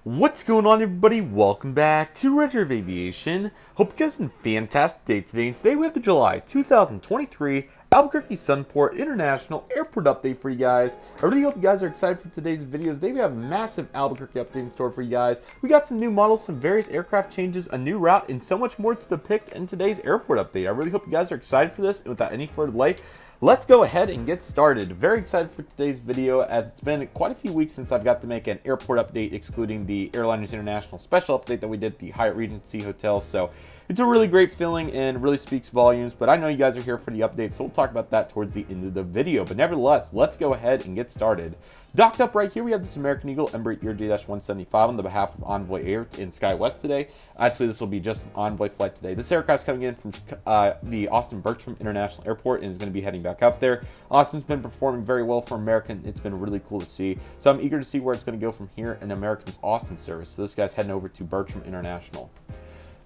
What's going on, everybody? Welcome back to Redriveraviation. Hope you guys had a fantastic day today. And today we have the July 2023 Albuquerque Sunport International Airport update for you guys. I really hope you guys are excited for today's videos. Today we have a massive Albuquerque update in store for you guys. We got some new models, some various aircraft changes, a new route, and so much more to depict in today's airport update. I really hope you guys are excited for this. And without any further delay, let's go ahead and get started. Very excited for today's video, as it's been quite a few weeks since I've got to make an airport update, excluding the Airlines International special update that we did at the Hyatt Regency Hotel. So it's a really great feeling and really speaks volumes, but I know you guys are here for the update, so we'll talk about that towards the end of the video. But nevertheless, let's go ahead and get started. Docked up right here, we have this American Eagle Embraer ERJ-175 on the behalf of Envoy Air in SkyWest today. Actually, this will be just an Envoy flight today. This aircraft's coming in from the Austin Bergstrom International Airport and is going to be heading back up there. Austin's been performing very well for American. It's been really cool to see. So I'm eager to see where it's going to go from here in American's Austin service. So this guy's heading over to Bergstrom International.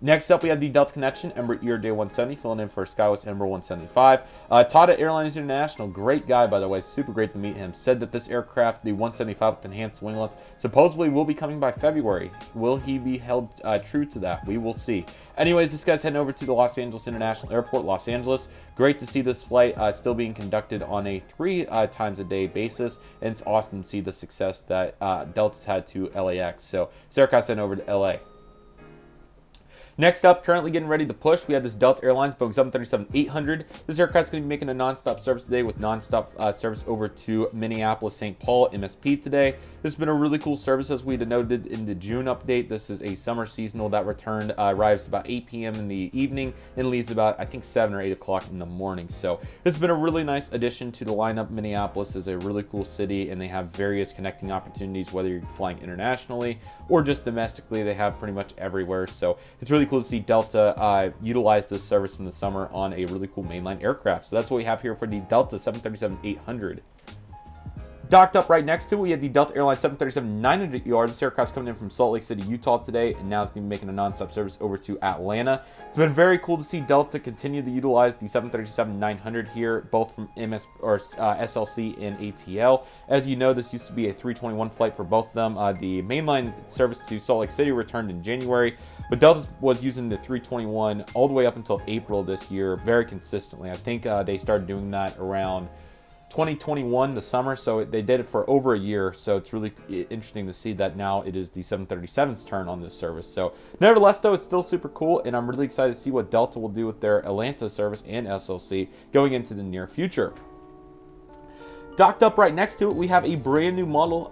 Next up, we have the Delta Connection Embraer ERJ-170 filling in for SkyWest Embraer 175. Todd at Airlines International, great guy, by the way, super great to meet him, said that this aircraft, the 175 with enhanced winglets, supposedly will be coming by February. Will he be held true to that? We will see. Anyways, this guy's heading over to the Los Angeles International Airport, Los Angeles. Great to see this flight still being conducted on a 3 times a day basis, and it's awesome to see the success that Delta's had to LAX. So this aircraft's heading over to LA. Next up, currently getting ready to push, we have this Delta Airlines Boeing 737-800. This aircraft's going to be making a non-stop service today with non-stop service over to Minneapolis-St. Paul MSP today. This has been a really cool service, as we denoted in the June update. This is a summer seasonal that returned, arrives about 8 p.m. in the evening and leaves about, I think, 7 or 8 o'clock in the morning. So this has been a really nice addition to the lineup. Minneapolis is a really cool city, and they have various connecting opportunities, whether you're flying internationally or just domestically. They have pretty much everywhere. So it's really cool to see Delta utilize this service in the summer on a really cool mainline aircraft. So that's what we have here for the Delta 737-800. Docked up right next to it, we have the Delta Airlines 737-900ER. This aircraft's coming in from Salt Lake City, Utah today, and now it's going to be making a non-stop service over to Atlanta. It's been very cool to see Delta continue to utilize the 737-900 here, both from SLC and ATL. As you know, this used to be a 321 flight for both of them. The mainline service to Salt Lake City returned in January, but Delta was using the 321 all the way up until April this year very consistently. I think they started doing that around 2021, the summer, so they did it for over a year. So it's really interesting to see that now it is the 737's turn on this service. So nevertheless, though, it's still super cool, and I'm really excited to see what Delta will do with their Atlanta service and SLC going into the near future. Docked up right next to it, we have a brand new model.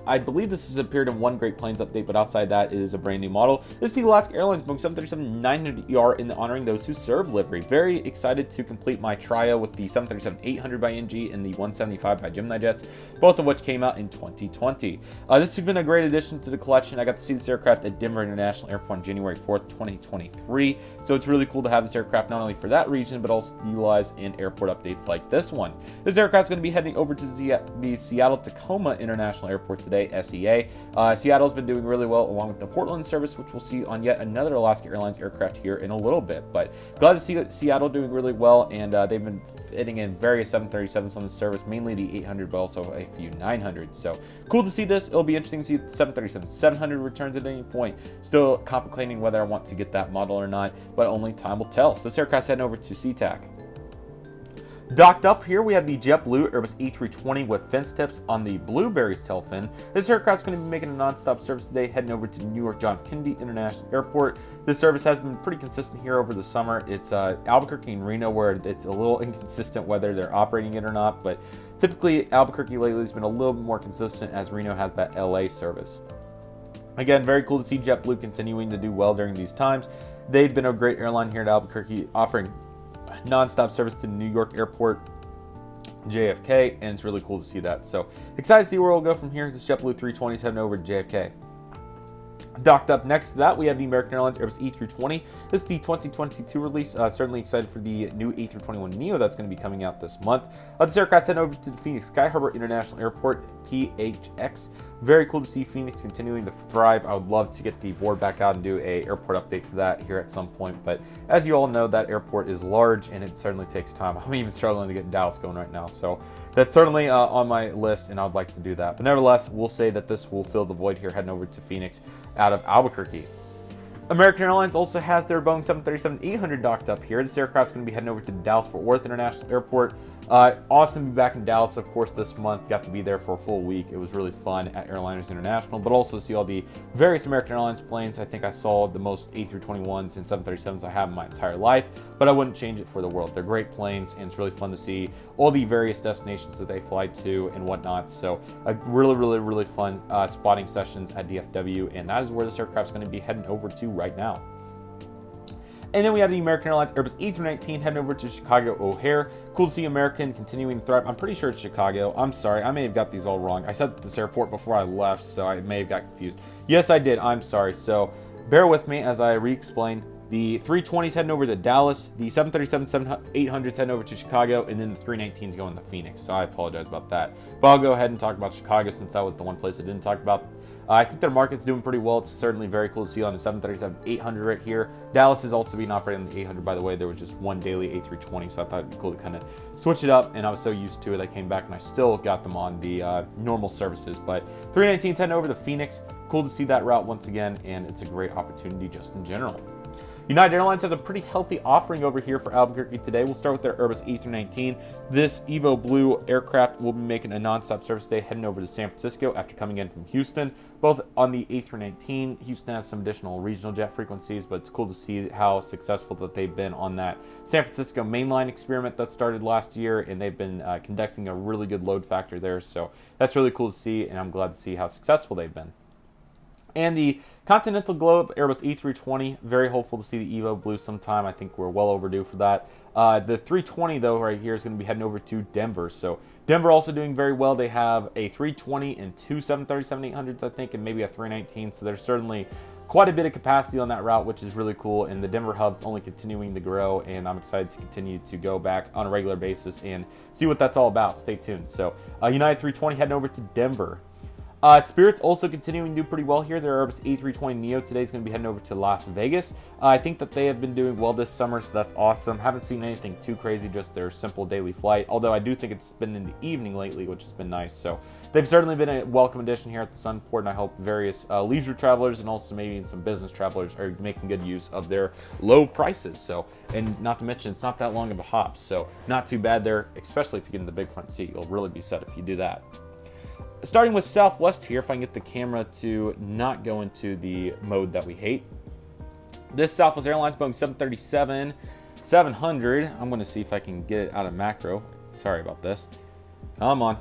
I believe this has appeared in one Great Plains update, but outside that, it is a brand new model. This is the Alaska Airlines Boeing 737-900ER in the honoring those who serve livery. Very excited to complete my trio with the 737-800 by NG and the 175 by GeminiJets, both of which came out in 2020. This has been a great addition to the collection. I got to see this aircraft at Denver International Airport on January 4th, 2023. So it's really cool to have this aircraft not only for that region, but also utilized in airport updates like this one. This aircraft is going to be heading over to the Seattle-Tacoma International Airport today, SEA. Seattle's been doing really well along with the Portland service, which we'll see on yet another Alaska Airlines aircraft here in a little bit. But glad to see that Seattle doing really well, and they've been fitting in various 737s on the service, mainly the 800, but also a few 900s. So cool to see this. It'll be interesting to see if the 737-700 returns at any point. Still contemplating whether I want to get that model or not, but only time will tell. So this aircraft's heading over to SeaTac. Docked up here, we have the JetBlue Airbus A320 with fence tips on the Blueberries tail fin. This aircraft's going to be making a non-stop service today, heading over to New York John F. Kennedy International Airport. This service has been pretty consistent here over the summer. It's Albuquerque and Reno, where it's a little inconsistent whether they're operating it or not, but typically Albuquerque lately has been a little bit more consistent, as Reno has that LA service. Again, very cool to see JetBlue continuing to do well during these times. They've been a great airline here at Albuquerque, offering non-stop service to New York Airport, JFK, and it's really cool to see that. So excited to see where we'll go from here. This JetBlue 320 is heading over to JFK. Docked up next to that, we have the American Airlines Airbus A320. This is the 2022 release. Certainly excited for the new A321neo that's going to be coming out this month. This aircraft sent over to the Phoenix Sky Harbor International Airport, PHX. Very cool to see Phoenix continuing to thrive. I would love to get the board back out and do a airport update for that here at some point. But as you all know, that airport is large and it certainly takes time. I'm even struggling to get Dallas going right now. So that's certainly on my list, and I would like to do that. But nevertheless, we'll say that this will fill the void here heading over to Phoenix out of Albuquerque. American Airlines also has their Boeing 737-800 docked up here. This aircraft's going to be heading over to the Dallas-Fort Worth International Airport. Awesome to be back in Dallas, of course, this month. Got to be there for a full week. It was really fun at Airliners International, but also see all the various American Airlines planes. I think I saw the most A321s and 737s I have in my entire life, but I wouldn't change it for the world. They're great planes, and it's really fun to see all the various destinations that they fly to and whatnot. So a really fun spotting sessions at DFW, and that is where this aircraft's going to be heading over to right now. And then we have the American Airlines Airbus A319 heading over to Chicago O'Hare. Cool to see American continuing to thrive. I'm pretty sure it's Chicago. I'm sorry, I may have got these all wrong. I said this airport before I left, so I may have got confused. Yes, I did. I'm sorry. So bear with me as I re-explain. The 320s heading over to Dallas, the 737-800s heading over to Chicago, and then the 319s going to Phoenix. So I apologize about that. But I'll go ahead and talk about Chicago since that was the one place I didn't talk about. I think their market's doing pretty well. It's certainly very cool to see on the 737-800 right here. Dallas is also being operated on the 800, by the way. There was just one daily A320, so I thought it'd be cool to kind of switch it up, and I was so used to it. I came back and I still got them on the normal services. But 319's heading over to Phoenix. Cool to see that route once again, and it's a great opportunity just in general. United Airlines has a pretty healthy offering over here for Albuquerque today. We'll start with their Airbus A319. This Evo Blue aircraft will be making a non-stop service today heading over to San Francisco after coming in from Houston. Both on the A319, Houston has some additional regional jet frequencies, but it's cool to see how successful that they've been on that San Francisco mainline experiment that started last year, and they've been conducting a really good load factor there. So that's really cool to see, and I'm glad to see how successful they've been. And the Continental Globe Airbus A320, very hopeful to see the Evo Blue sometime. I think we're well overdue for that. The 320, though, right here is going to be heading over to Denver. So Denver also doing very well. They have a 320 and two 737-800s, I think, and maybe a 319. So there's certainly quite a bit of capacity on that route, which is really cool. And the Denver hub's only continuing to grow, and I'm excited to continue to go back on a regular basis and see what that's all about. Stay tuned. So United 320 heading over to Denver. Spirit's also continuing to do pretty well here. Their Airbus A320neo today is going to be heading over to Las Vegas. I think that they have been doing well this summer, so that's awesome. Haven't seen anything too crazy, just their simple daily flight. Although I do think it's been in the evening lately, which has been nice. So they've certainly been a welcome addition here at the Sunport, and I hope various leisure travelers and also maybe some business travelers are making good use of their low prices. So, and not to mention, it's not that long of a hop, so not too bad there, especially if you get in the big front seat. You'll really be set if you do that. Starting with Southwest here, if I can get the camera to not go into the mode that we hate. This Southwest Airlines Boeing 737-700. I'm going to see if I can get it out of macro. Sorry about this. Come on.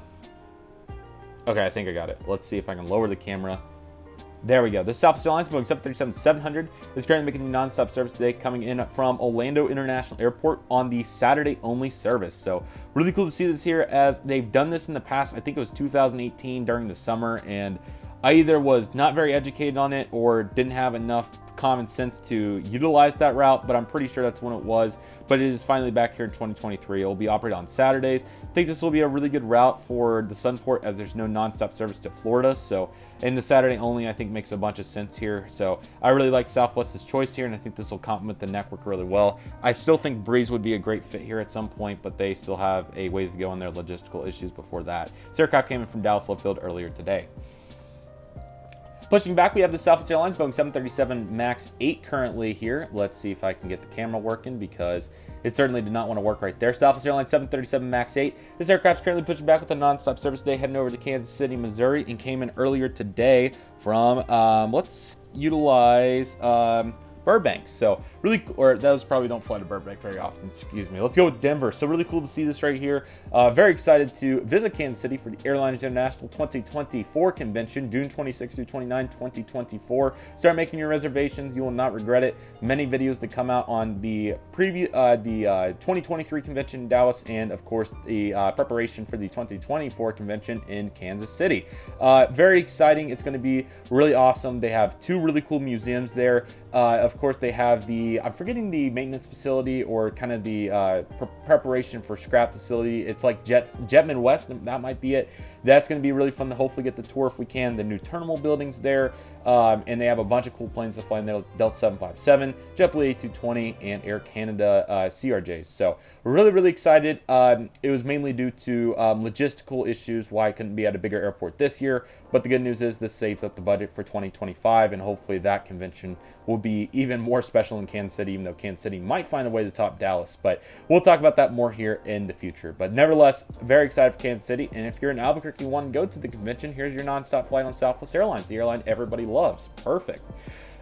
Okay, I think I got it. Let's see if I can lower the camera. There we go. This Southwest Airlines Boeing 737-700 is currently making the non-stop service today, coming in from Orlando International Airport on the Saturday-only service. So really cool to see this here, as they've done this in the past. I think it was 2018 during the summer, and I either was not very educated on it or didn't have enough common sense to utilize that route, but I'm pretty sure that's when it was. But it is finally back here in 2023. It will be operated on Saturdays. I think this will be a really good route for the Sunport, as there's no nonstop service to Florida. So, and the Saturday only, I think, makes a bunch of sense here. So I really like Southwest's choice here, and I think this will complement the network really well. I still think Breeze would be a great fit here at some point, but they still have a ways to go on their logistical issues before that. This aircraft came in from Dallas Love Field earlier today. Pushing back, we have the Southwest Airlines Boeing 737 MAX 8 currently here. Let's see if I can get the camera working, because it certainly did not want to work right there. Southwest Airlines 737 MAX 8. This aircraft is currently pushing back with a non-stop service today, heading over to Kansas City, Missouri, and came in earlier today from, let's utilize Burbank. So really, or those probably don't fly to Burbank very often, excuse me. Let's go with Denver. So really cool to see this right here. Very excited to visit Kansas City for the Airlines International 2024 convention, June 26 through 29, 2024. Start making your reservations. You will not regret it. Many videos that come out on the 2023 convention in Dallas, and of course the preparation for the 2024 convention in Kansas City. Very exciting. It's going to be really awesome. They have two really cool museums there. Of course, they have the, I'm forgetting the maintenance facility or kind of the preparation for scrap facility. It's like Jet Midwest, that might be it. That's going to be really fun to hopefully get the tour if we can. The new terminal buildings there. And they have a bunch of cool planes to fly in there, Delta 757, JetBlue A220, and Air Canada CRJs. So we're really, really excited. It was mainly due to logistical issues why I couldn't be at a bigger airport this year. But the good news is this saves up the budget for 2025, and hopefully that convention will be even more special in Kansas City, even though Kansas City might find a way to top Dallas. But we'll talk about that more here in the future. But nevertheless, very excited for Kansas City. And if you're in Albuquerque and want to go to the convention, here's your nonstop flight on Southwest Airlines, the airline everybody loves. Perfect.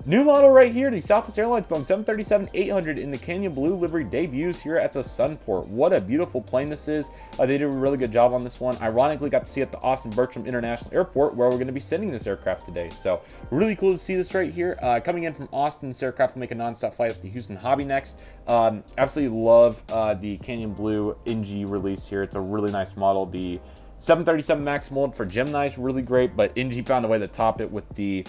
New model right here, the Southwest Airlines Boeing 737-800 in the Canyon Blue livery debuts here at the Sunport. What a beautiful plane this is. They did a really good job on this one. Ironically, got to see it at the Austin Bertram International Airport, where we're going to be sending this aircraft today. So really cool to see this right here. Coming in from Austin, this aircraft will make a nonstop flight up to Houston Hobby next. Absolutely love the Canyon Blue NG release here. It's a really nice model. The 737 MAX mold for Gemini is really great, but NG found a way to top it with the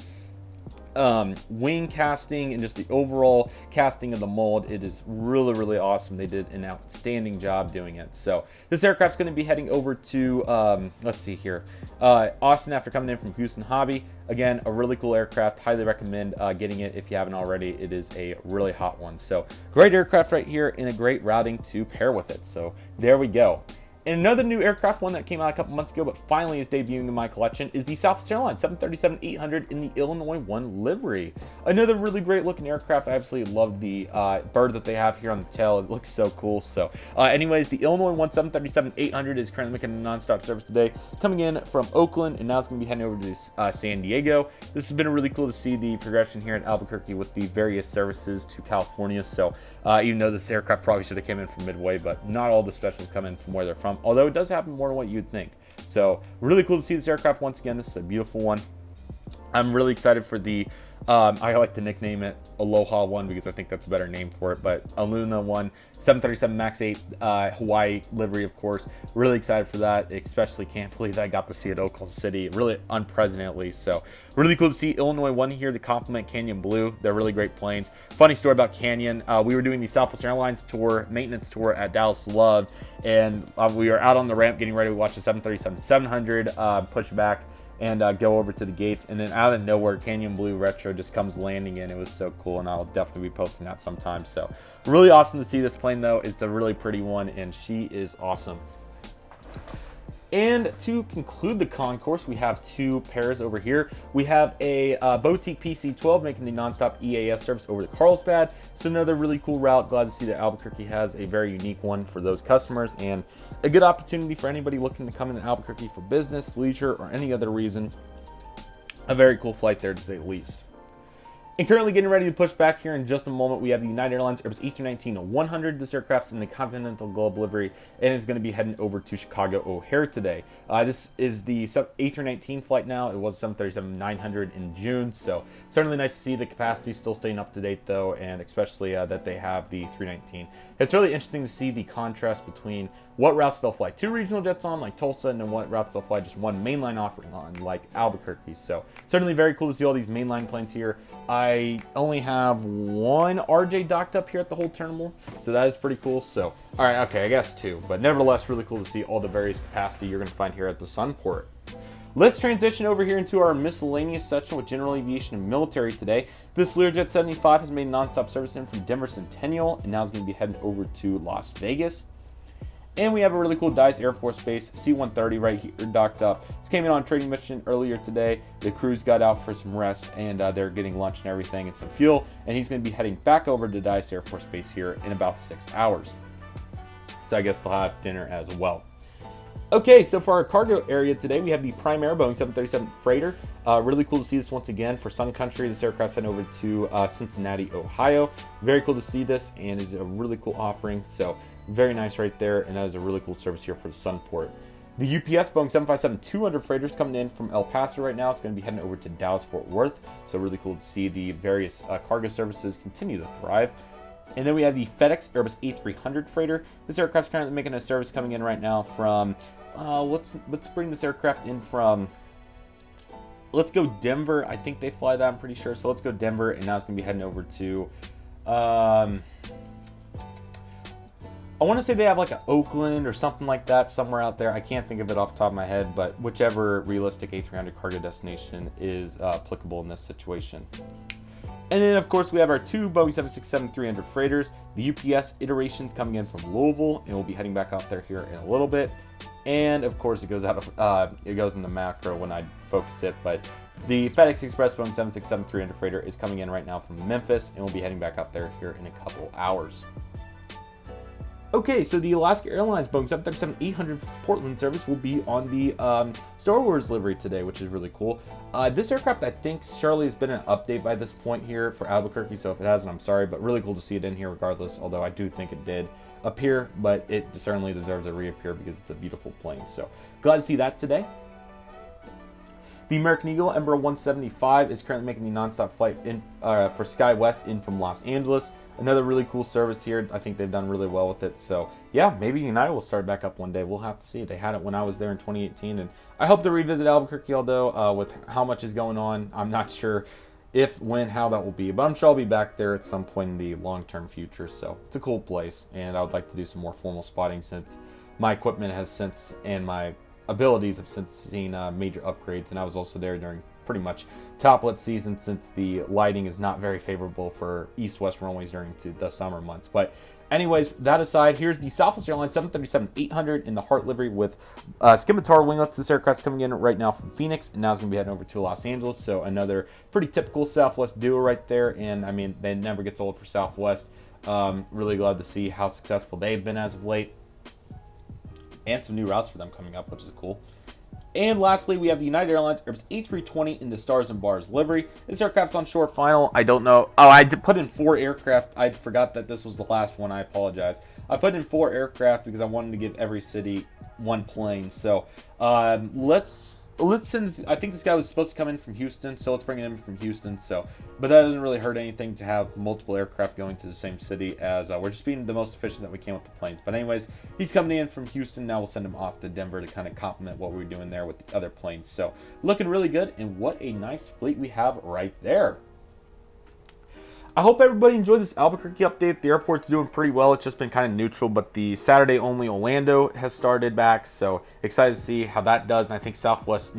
wing casting and just the overall casting of the mold. It is really, really awesome. They did an outstanding job doing it. So this aircraft's going to be heading over to let's see here, Austin after coming in from Houston Hobby. Again, a really cool aircraft. Highly recommend getting it if you haven't already. It is a really hot one. So great aircraft right here, and a great routing to pair with it. So there we go. And another new aircraft, one that came out a couple months ago, but finally is debuting in my collection, is the Southwest Airlines 737-800 in the Illinois 1 livery. Another really great looking aircraft. I absolutely love the bird that they have here on the tail. It looks so cool. So anyways, the Illinois 1 737-800 is currently making a nonstop service today, coming in from Oakland, and now it's going to be heading over to San Diego. This has been really cool to see the progression here in Albuquerque with the various services to California. So even though this aircraft probably should have came in from Midway, but not all the specials come in from where they're from, although it does happen more than what you'd think. So really cool to see this aircraft once again. This is a beautiful one. I'm really excited for the I like to nickname it Aloha 1 because I think that's a better name for it, but Aluna 1 737 MAX 8 Hawaii livery, of course. Really excited for that, especially can't believe that I got to see it at Oklahoma City, really unprecedentedly. So really cool to see Illinois 1 here to complement Canyon Blue. They're really great planes. Funny story about Canyon, we were doing the Southwest Airlines tour, maintenance tour at Dallas Love, and we were out on the ramp getting ready to watch the 737-700 push back and go over to the gates, and then out of nowhere Canyon Blue Retro just comes landing in. It was so cool, and I'll definitely be posting that sometime. So really awesome to see this plane though. It's a really pretty one, and she is awesome. And to conclude the concourse, we have two pairs over here. We have a Boutique PC-12 making the nonstop EAS service over to Carlsbad. It's another really cool route. Glad to see that Albuquerque has a very unique one for those customers, and a good opportunity for anybody looking to come into Albuquerque for business, leisure, or any other reason. A very cool flight there, to say the least. And currently getting ready to push back here in just a moment, we have the United Airlines Airbus A319-100. This aircraft's in the Continental Globe livery and is going to be heading over to Chicago O'Hare today. This is the A319 flight now. It was 737-900 in June, so certainly nice to see the capacity still staying up to date though, and especially that they have the 319. It's really interesting to see the contrast between what routes they'll fly two regional jets on, like Tulsa, and then what routes they'll fly just one mainline offering on, like Albuquerque. So certainly very cool to see all these mainline planes here. I only have one RJ docked up here at the whole terminal, so that is pretty cool. So, all right, okay, I guess two, but nevertheless, really cool to see all the various capacity you're going to find here at the Sunport. Let's transition over here into our miscellaneous section with general aviation and military today. This Learjet 75 has made nonstop service in from Denver Centennial, and now is going to be heading over to Las Vegas. And we have a really cool Dice Air Force Base C-130 right here docked up. This came in on a training mission earlier today. The crews got out for some rest, and they're getting lunch and everything and some fuel. And he's going to be heading back over to Dice Air Force Base here in about 6 hours. So I guess they'll have dinner as well. Okay, so for our cargo area today, we have the Prime Air Boeing 737 Freighter Really cool to see this once again for Sun Country. This aircraft's heading over to Cincinnati, Ohio. Very cool to see this, and is a really cool offering. So very nice right there, and that is a really cool service here for the Sunport. The UPS Boeing 757-200 freighters coming in from El Paso right now. It's going to be heading over to Dallas-Fort Worth. So really cool to see the various cargo services continue to thrive. And then we have the FedEx Airbus A300 freighter. This aircraft's currently making a service coming in right now from, let's bring this aircraft in from, let's go Denver. I think they fly that, I'm pretty sure. So let's go Denver, and now it's going to be heading over to, I want to say they have like an Oakland or something like that somewhere out there. I can't think of it off the top of my head, but whichever realistic A300 cargo destination is applicable in this situation. And then, of course, we have our two Boeing 767-300 freighters. The UPS iterations coming in from Louisville, and we'll be heading back out there here in a little bit. And of course, it goes out of it goes in the macro when I focus it. But the FedEx Express Boeing 767-300 freighter is coming in right now from Memphis, and we'll be heading back out there here in a couple hours. Okay, so the Alaska Airlines Boeing 737-800 Portland service will be on the Star Wars livery today, which is really cool. This aircraft, I think, surely has been an update by this point here for Albuquerque, so if it hasn't, I'm sorry, but really cool to see it in here regardless, although I do think it did appear, but it certainly deserves a reappear because it's a beautiful plane, so glad to see that today. The American Eagle Embraer 175 is currently making the nonstop flight in for SkyWest in from Los Angeles. Another really cool service here. I think they've done really well with it. So yeah, maybe United will start back up one day. We'll have to see. They had it when I was there in 2018, and I hope to revisit Albuquerque. Although with how much is going on, I'm not sure if, when, how that will be. But I'm sure I'll be back there at some point in the long-term future. So it's a cool place, and I would like to do some more formal spotting since my equipment has since and my abilities have since seen major upgrades, and I was also there during pretty much toplet season since the lighting is not very favorable for east-west runways during the summer months. But anyways, that aside, here's the Southwest Airlines 737-800 in the Heart livery with scimitar winglets. This aircraft's coming in right now from Phoenix, and now it's going to be heading over to Los Angeles. So another pretty typical Southwest duo right there, and I mean, they never gets old for Southwest. Really glad to see how successful they've been as of late, and some new routes for them coming up, which is cool. And lastly, we have the United Airlines Airbus A320 in the Stars and Bars livery. This aircraft's on short final. I don't know. Oh, I put in 4 aircraft. I forgot that this was the last one. I apologize. I put in 4 aircraft because I wanted to give every city one plane. So let's send. I think this guy was supposed to come in from Houston, so let's bring him in from Houston. So, but that doesn't really hurt anything to have multiple aircraft going to the same city, as we're just being the most efficient that we can with the planes. But anyways, he's coming in from Houston. Now we'll send him off to Denver to kind of complement what we're doing there with the other planes. So looking really good, and what a nice fleet we have right there. I hope everybody enjoyed this Albuquerque update. The airport's doing pretty well. It's just been kind of neutral, but the Saturday-only Orlando has started back, so excited to see how that does. And I think Southwest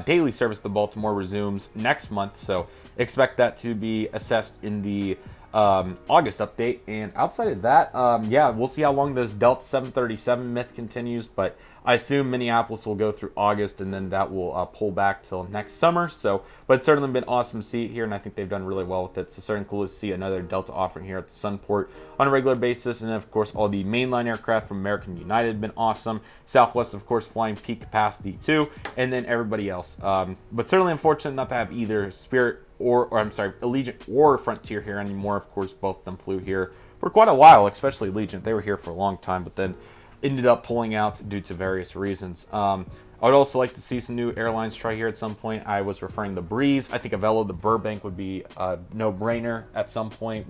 daily service to Baltimore resumes next month, so expect that to be assessed in the August update. And outside of that, yeah, we'll see how long this Delta 737 myth continues, but I assume Minneapolis will go through August, and then that will pull back till next summer. So, but it's certainly been awesome to see it here, and I think they've done really well with it. So certainly cool to see another Delta offering here at the Sunport on a regular basis. And then, of course, all the mainline aircraft from American United have been awesome. Southwest, of course, flying peak capacity too, and then everybody else. But certainly unfortunate not to have either Spirit or I'm sorry, Allegiant or Frontier here anymore. Of course, both of them flew here for quite a while, especially Allegiant. They were here for a long time, but then ended up pulling out due to various reasons. I would also like to see some new airlines try here at some point. I was referring to Breeze. I think Avelo to Burbank would be a no-brainer at some point,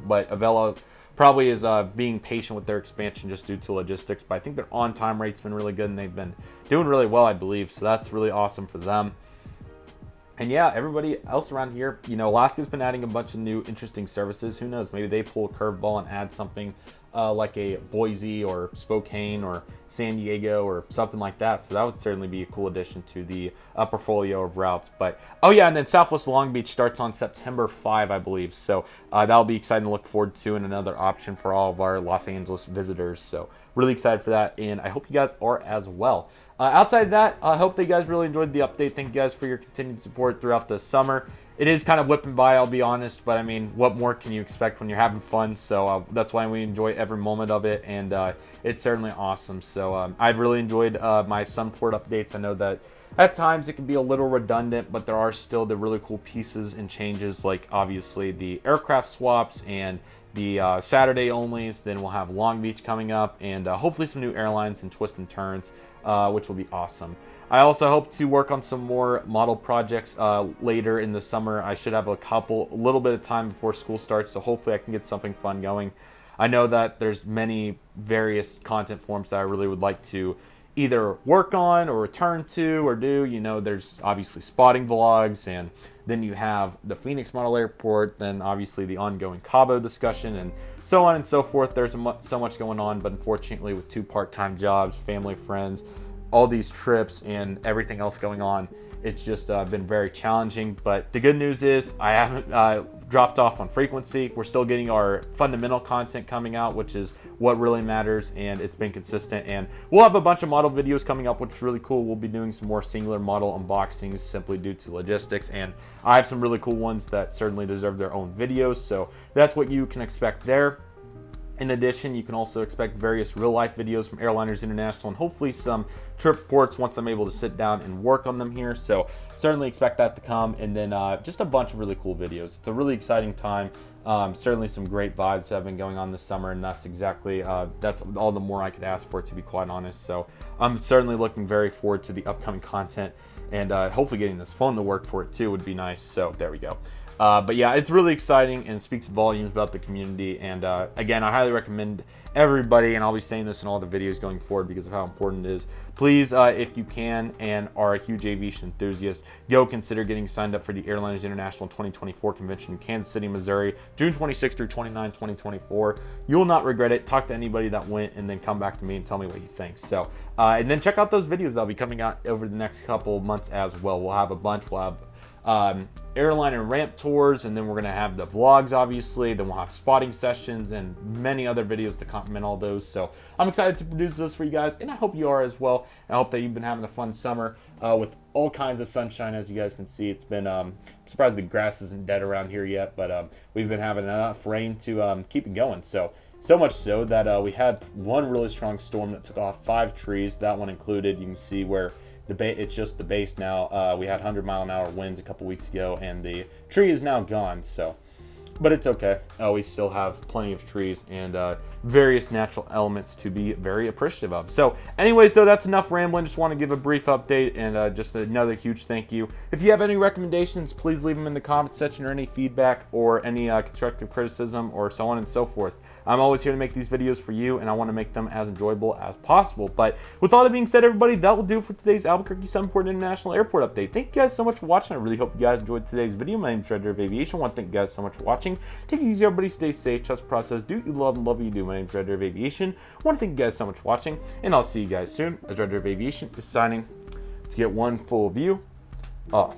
but Avelo probably is being patient with their expansion just due to logistics. But I think their on-time rate's been really good, and they've been doing really well, I believe. So that's really awesome for them. And yeah, everybody else around here, you know, Alaska's been adding a bunch of new interesting services. Who knows? Maybe they pull a curveball and add something like a Boise or Spokane or San Diego or something like that. So that would certainly be a cool addition to the portfolio of routes. But oh yeah, and then Southwest Long Beach starts on September 5, I believe. So that'll be exciting to look forward to, and another option for all of our Los Angeles visitors. So really excited for that, and I hope you guys are as well. Outside of that, I hope that you guys really enjoyed the update. Thank you guys for your continued support throughout the summer. it is kind of whipping by, I'll be honest, but I mean, what more can you expect when you're having fun? So that's why we enjoy every moment of it, and it's certainly awesome. So I've really enjoyed my Sunport updates. I know that at times it can be a little redundant, but there are still the really cool pieces and changes, like obviously the aircraft swaps and the Saturday onlys. Then we'll have Long Beach coming up, and hopefully some new airlines and twists and turns, which will be awesome. I also hope to work on some more model projects later in the summer. I should have a little bit of time before school starts, so hopefully I can get something fun going. I know that there's many various content forms that I really would like to either work on or return to or do. You know, there's obviously spotting vlogs, and then you have the Phoenix Model Airport, then obviously the ongoing Cabo discussion, and so on and so forth. There's so much going on, but unfortunately with 2 part-time jobs, family, friends, all these trips and everything else going on, it's just been very challenging. But the good news is I haven't dropped off on frequency. We're still getting our fundamental content coming out, which is what really matters, and it's been consistent. And we'll have a bunch of model videos coming up, which is really cool. We'll be doing some more singular model unboxings simply due to logistics, and I have some really cool ones that certainly deserve their own videos, so that's what you can expect there. In addition, you can also expect various real-life videos from Airliners International, and hopefully some trip reports once I'm able to sit down and work on them here. So certainly expect that to come, and then just a bunch of really cool videos. It's a really exciting time. Certainly some great vibes have been going on this summer, and that's exactly that's all the more I could ask for, to be quite honest. So I'm certainly looking very forward to the upcoming content, and hopefully getting this phone to work for it too would be nice. So there we go. But yeah, it's really exciting and speaks volumes about the community. And again, I highly recommend everybody, and I'll be saying this in all the videos going forward because of how important it is. Please, if you can and are a huge aviation enthusiast, go consider getting signed up for the Airlines International 2024 convention in Kansas City, Missouri, June 26 through 29, 2024. You'll not regret it. Talk to anybody that went, and then come back to me and tell me what you think. So, and then check out those videos that'll be coming out over the next couple of months as well. We'll have a bunch. We'll have airline and ramp tours, and then we're going to have the vlogs, obviously. Then we'll have spotting sessions and many other videos to complement all those. So I'm excited to produce those for you guys, and I hope you are as well. I hope that you've been having a fun summer with all kinds of sunshine. As you guys can see, it's been I'm surprised the grass isn't dead around here yet, but we've been having enough rain to keep it going. So much so that we had one really strong storm that took off 5 trees. That one included, you can see where it's just the base now. We had 100-mile-an-hour winds a couple weeks ago, and the tree is now gone. So, but it's okay. We still have plenty of trees and various natural elements to be very appreciative of. So anyways, though, that's enough rambling. Just want to give a brief update, and just another huge thank you. If you have any recommendations, please leave them in the comment section, or any feedback or any constructive criticism or so on and so forth. I'm always here to make these videos for you, and I want to make them as enjoyable as possible. But with all that being said, everybody, that will do for today's Albuquerque Sunport International Airport update. Thank you guys so much for watching. I really hope you guys enjoyed today's video. My name is Redriveraviation. I want to thank you guys so much for watching. Take it easy, everybody. Stay safe. Trust the process. Do what you love and love what you do. My name is Redriveraviation. I want to thank you guys so much for watching, and I'll see you guys soon, as Redriveraviation is signing to get one full view off.